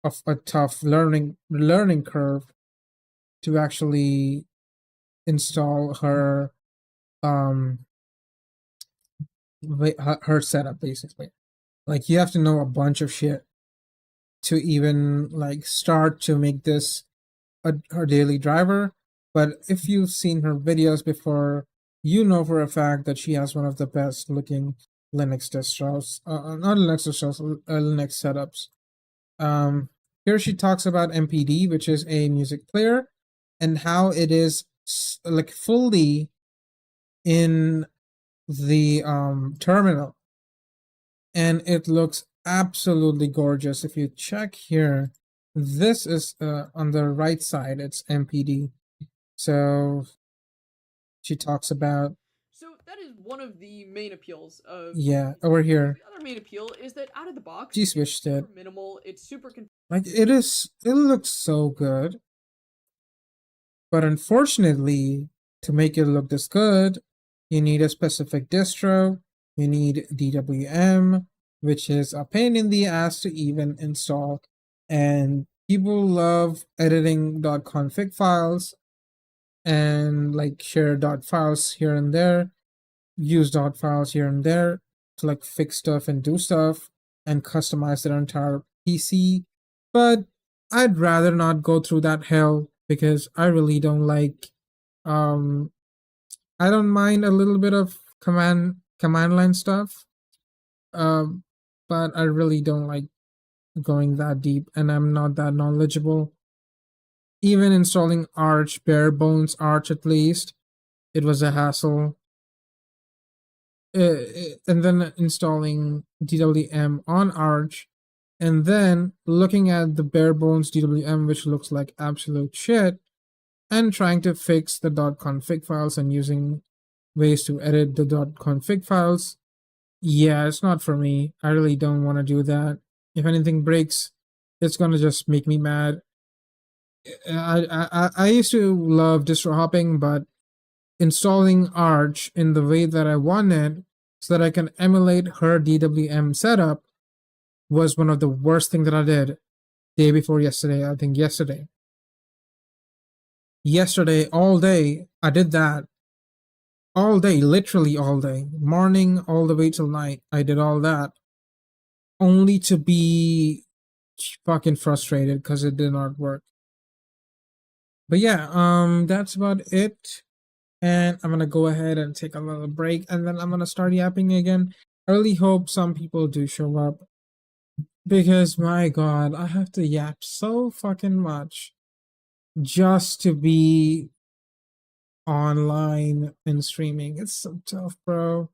of a tough learning curve to actually install her her setup. Basically, like, you have to know a bunch of shit to even like start to make this her daily driver. But if you've seen her videos before, you know for a fact that she has one of the best looking Linux distros, not Linux distros, Linux setups. Here she talks about MPD, which is a music player, and how it is like fully in the terminal, and it looks absolutely gorgeous. If you check here, this is on the right side, it's MPD. So she talks about, So that is one of the main appeals of over here. The other main appeal is that out of the box, She switched it. super minimal. It's super Like, it looks so good. But unfortunately, to make it look this good, you need a specific distro. You need DWM, which is a pain in the ass to even install. And people love editing .config files and like share .files here and there, use .files here and there to like fix stuff and do stuff and customize their entire PC. But I'd rather not go through that hell, because I really don't like, I don't mind a little bit of command line stuff, but I really don't like going that deep, and I'm not that knowledgeable. Even installing Arch, bare bones Arch at least, it was a hassle. And then installing DWM on Arch, and then looking at the bare bones DWM, which looks like absolute shit, and trying to fix the .config files and using ways to edit the .config files. Yeah, it's not for me. I really don't want to do that. If anything breaks, it's gonna just make me mad. I used to love distro hopping, but installing Arch in the way that I wanted so that I can emulate her DWM setup was one of the worst things that I did day before yesterday. I think yesterday, all day, I did that. All day, literally all day, morning all the way till night, I did all that, only to be fucking frustrated because it did not work. But yeah, that's about it. And I'm gonna go ahead and take a little break, and then I'm gonna start yapping again. I really hope some people do show up, because my god, I have to yap so fucking much just to be online and streaming. It's so tough, bro.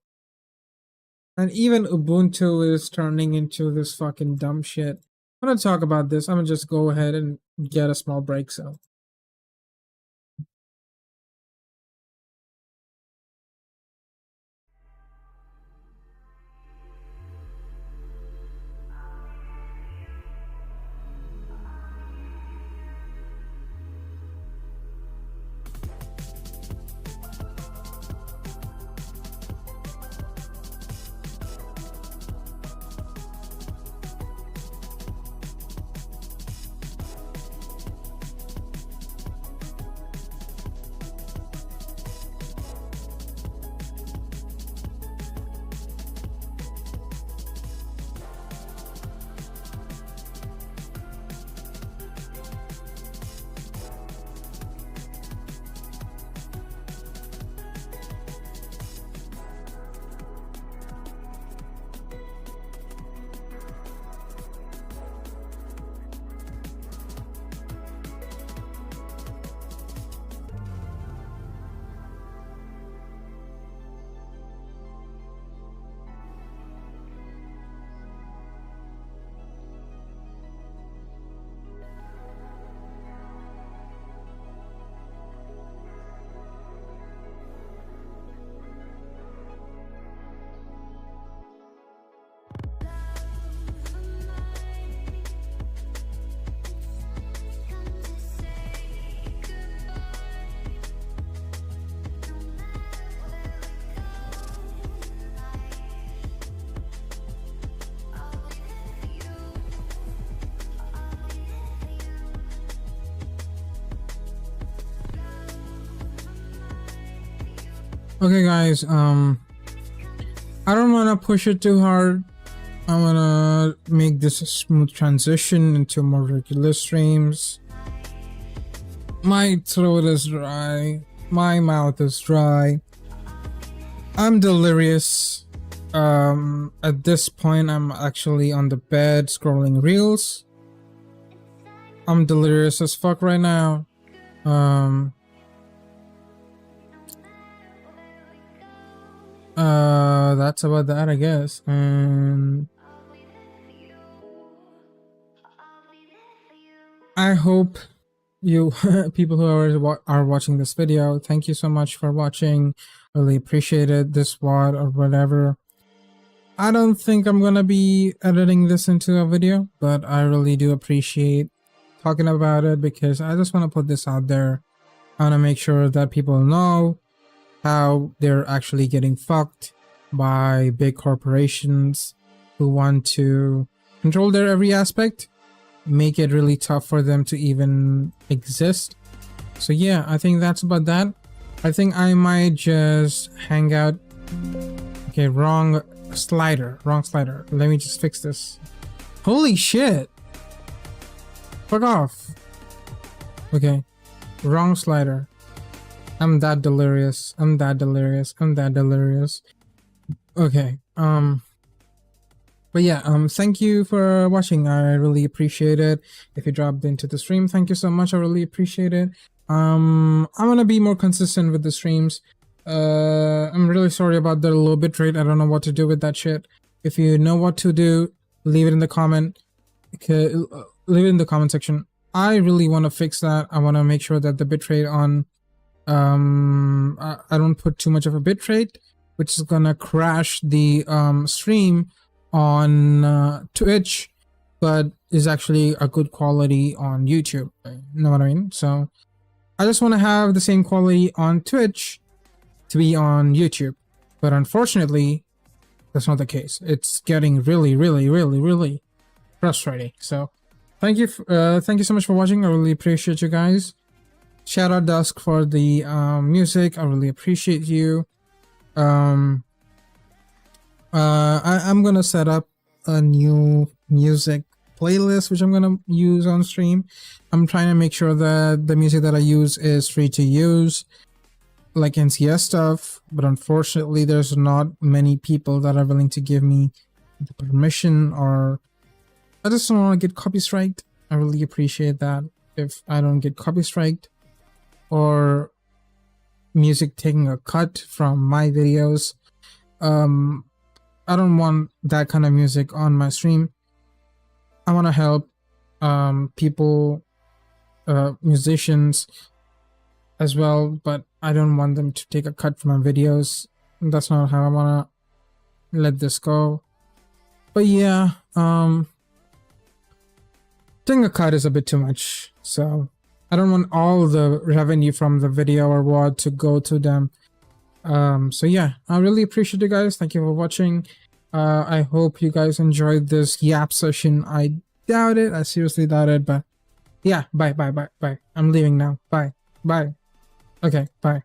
And even Ubuntu is turning into this fucking dumb shit. I'm gonna talk about this. I'm gonna just go ahead and get a small break, so. Okay, guys. I don't want to push it too hard. I want to make this a smooth transition into more regular streams. My throat is dry. My mouth is dry. I'm delirious. At this point, I'm actually on the bed scrolling reels. I'm delirious as fuck right now. That's about that, I guess. And I hope you people who are watching this video, thank you so much for watching. Really appreciate it. This VOD or whatever. I don't think I'm gonna be editing this into a video, but I really do appreciate talking about it because I just want to put this out there. I want to make sure that people know how they're actually getting fucked by big corporations who want to control their every aspect, make it really tough for them to even exist. So yeah, I think that's about that. I think I might just hang out. Okay, wrong slider. Let me just fix this. Holy shit. Fuck off. Okay, wrong slider. I'm that delirious. Okay, but yeah, thank you for watching. I really appreciate it. If you dropped into the stream, thank you so much. I really appreciate it. I'm gonna be more consistent with the streams. I'm really sorry about the low bitrate. I don't know what to do with that shit. If you know what to do, leave it in the comment. Leave it in the comment section. I really want to fix that. I want to make sure that the bitrate on I don't put too much of a bitrate, which is gonna crash the stream on Twitch, but is actually a good quality on YouTube. You know what I mean? So I just want to have the same quality on Twitch to be on YouTube, but unfortunately that's not the case. It's getting really frustrating. So thank you so much for watching. I really appreciate you guys. Shout out Dusk for the music. I really appreciate you. I'm gonna set up a new music playlist which I'm gonna use on stream. I'm trying to make sure that the music that I use is free to use, like NCS stuff, but unfortunately there's not many people that are willing to give me the permission, or I just don't want to get copy striked. I really appreciate that if I don't get copy striked or music taking a cut from my videos. I don't want that kind of music on my stream. I want to help people, musicians as well, but I don't want them to take a cut from my videos. That's not how I want to let this go. But yeah, taking a cut is a bit too much, so I don't want all the revenue from the video or what to go to them. So yeah, I really appreciate you guys. Thank you for watching. I hope you guys enjoyed this yap session. I doubt it. I seriously doubt it, but yeah, bye. I'm leaving now. Bye. Okay, bye.